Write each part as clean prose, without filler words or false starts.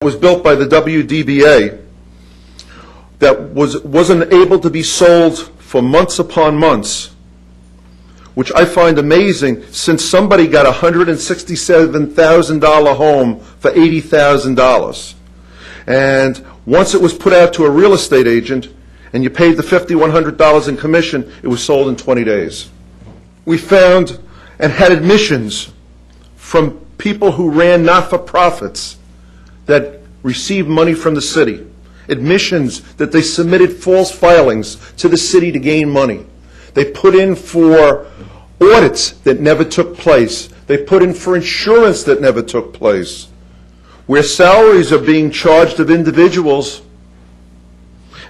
was built by the WDBA that wasn't able to be sold for months upon months, which I find amazing since somebody got a $167,000 home for $80,000. And once it was put out to a real estate agent and you paid the $5,100 in commission, it was sold in 20 days. We found and had admissions from people who ran not-for-profits that received money from the city, admissions that they submitted false filings to the city to gain money. They put in for audits that never took place. They put in for insurance that never took place. Where salaries are being charged of individuals,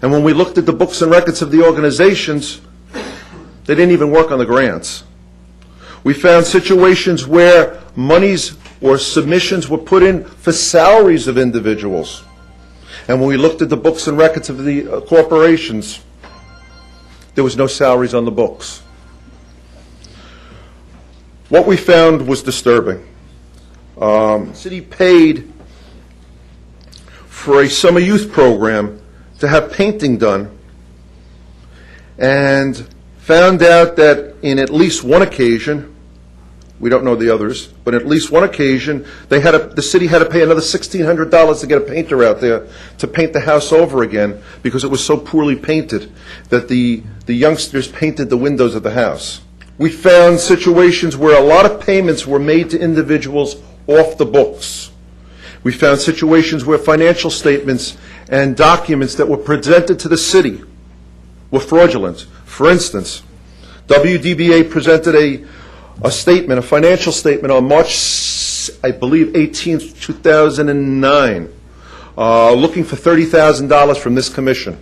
and when we looked at the books and records of the organizations, they didn't even work on the grants. We found situations where monies or submissions were put in for salaries of individuals. And when we looked at the books and records of the corporations, there was no salaries on the books. What we found was disturbing. The city paid for a summer youth program to have painting done, and found out that in at least one occasion, we don't know the others, but at least one occasion, the city had to pay another $1,600 to get a painter out there to paint the house over again because it was so poorly painted that the youngsters painted the windows of the house. We found situations where a lot of payments were made to individuals off the books. We found situations where financial statements and documents that were presented to the city were fraudulent. For instance, WDBA presented a financial statement on March, I believe, 18th, 2009, looking for $30,000 from this commission.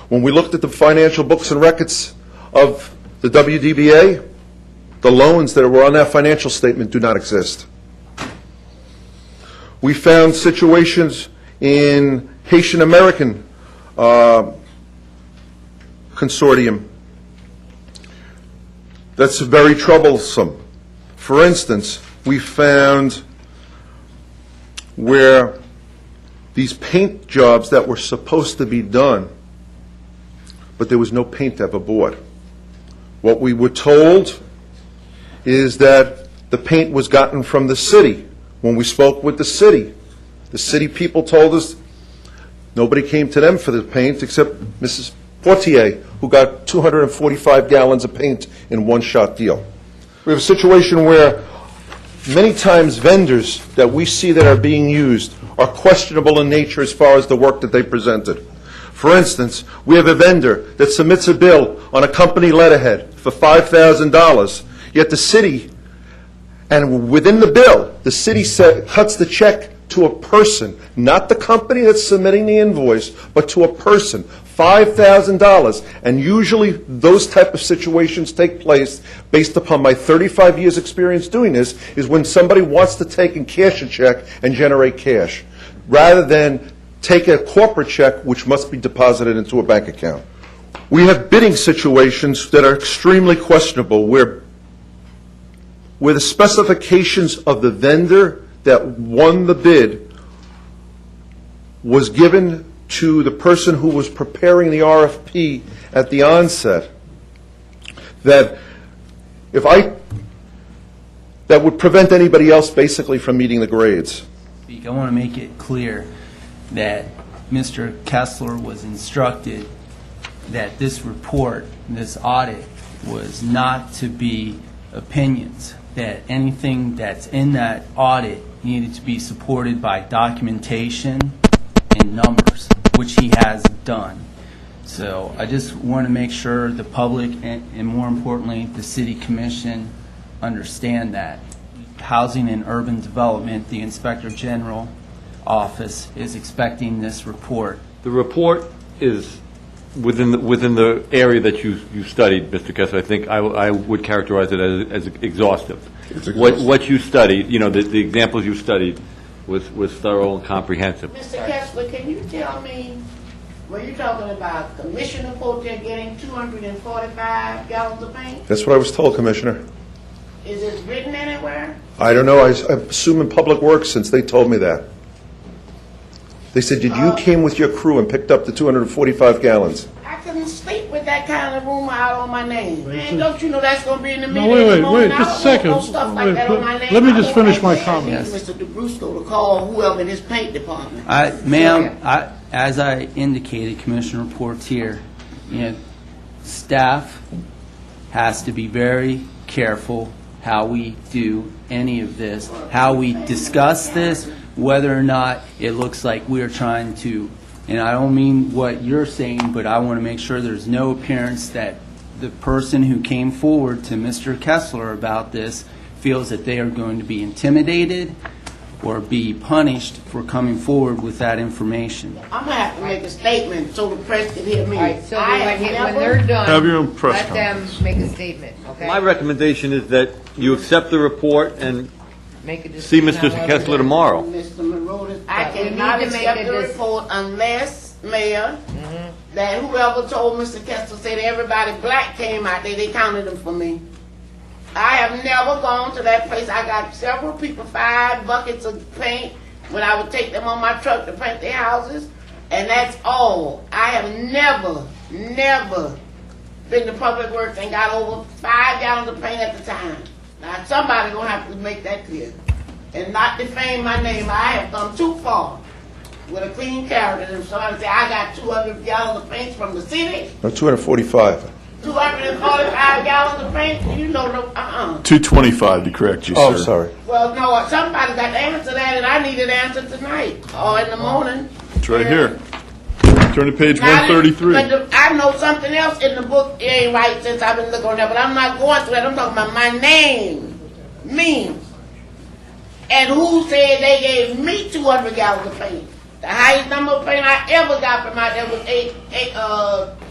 When we looked at the financial books and records of the WDBA, the loans that were on that financial statement do not exist. We found situations in Haitian American consortium that's very troublesome. For instance, we found where these paint jobs that were supposed to be done, but there was no paint ever bought. What we were told is that the paint was gotten from the city. When we spoke with the city people told us nobody came to them for the paint except Mrs. Portier, who got 245 gallons of paint in one-shot deal. We have a situation where many times vendors that we see that are being used are questionable in nature as far as the work that they presented. For instance, we have a vendor that submits a bill on a company letterhead for $5,000, yet the city, and within the bill, the city cuts the check to a person, not the company that's submitting the invoice, but to a person, $5,000. And usually those type of situations take place, based upon my 35 years experience doing this, is when somebody wants to take and cash a check and generate cash, rather than take a corporate check which must be deposited into a bank account. We have bidding situations that are extremely questionable, where the specifications of the vendor that won the bid was given to the person who was preparing the RFP at the onset, that would prevent anybody else basically from meeting the grades. I want to make it clear that Mr. Kessler was instructed that this report, this audit, was not to be opinions, that anything that's in that audit needed to be supported by documentation and numbers, which he has done. So I just want to make sure the public and more importantly the City Commission understand that. Housing and Urban Development, the Inspector General Office is expecting this report. The report is within the area that you studied, Mr. Kessler. I think I would characterize it as exhaustive. What you studied, the examples you studied was thorough and comprehensive. Mr. Kessler, can you tell me, were you talking about Commissioner Portier getting 245 gallons of paint? That's what I was told, Commissioner. Is it written anywhere? I don't know. I assume in Public Works, since they told me that. They said, did you came with your crew and picked up the 245 gallons? I couldn't sleep with that kind of rumor out on my name. Man, don't you know that's gonna be in the No, media in the morning? wait, just a I don't second. want no stuff like Wait, that on my name. let me I just want finish that my man, comment. Mr. DeBrusco, to call whoever in his paint department. Ma'am, as I indicated, Commissioner Portier, staff has to be very careful how we do any of this, how we discuss this, whether or not it looks like we're trying to, and I don't mean what you're saying, but I want to make sure there's no appearance that the person who came forward to Mr. Kessler about this feels that they are going to be intimidated or be punished for coming forward with that information. I'm gonna have to make a statement so the press can hear me. All right, so I have when never- they're done, Have your own press let them make a statement, okay? My recommendation is that you accept the report and Make a see decision Mr. on whether Kessler to- tomorrow. Mr. Monroe, I But we cannot need to make accept a the dec- report unless, Mayor, that whoever told Mr. Kessler said everybody black came out there, they counted them for me. I have never gone to that place. I got several people, 5 buckets of paint when I would take them on my truck to paint their houses, and that's all. I have never been to Public Works and got over 5 gallons of paint at the time. Now, somebody gonna have to make that clear and not defame my name. I have come too far with a clean character. And if somebody say I got 200 gallons of paint from the city, No, 245. 245 gallons of paint, you know, 225 to correct you, sir. Oh, sorry. Well, no, somebody got to answer that, and I need an answer tonight or in the morning. It's right here. Turn to page Now, 133. But I know something else in the book ain't right since I've been looking on that, but I'm not going through that. I'm talking about my name, me, and who said they gave me 200 gallons of paint. The highest number of paint I ever got from out there was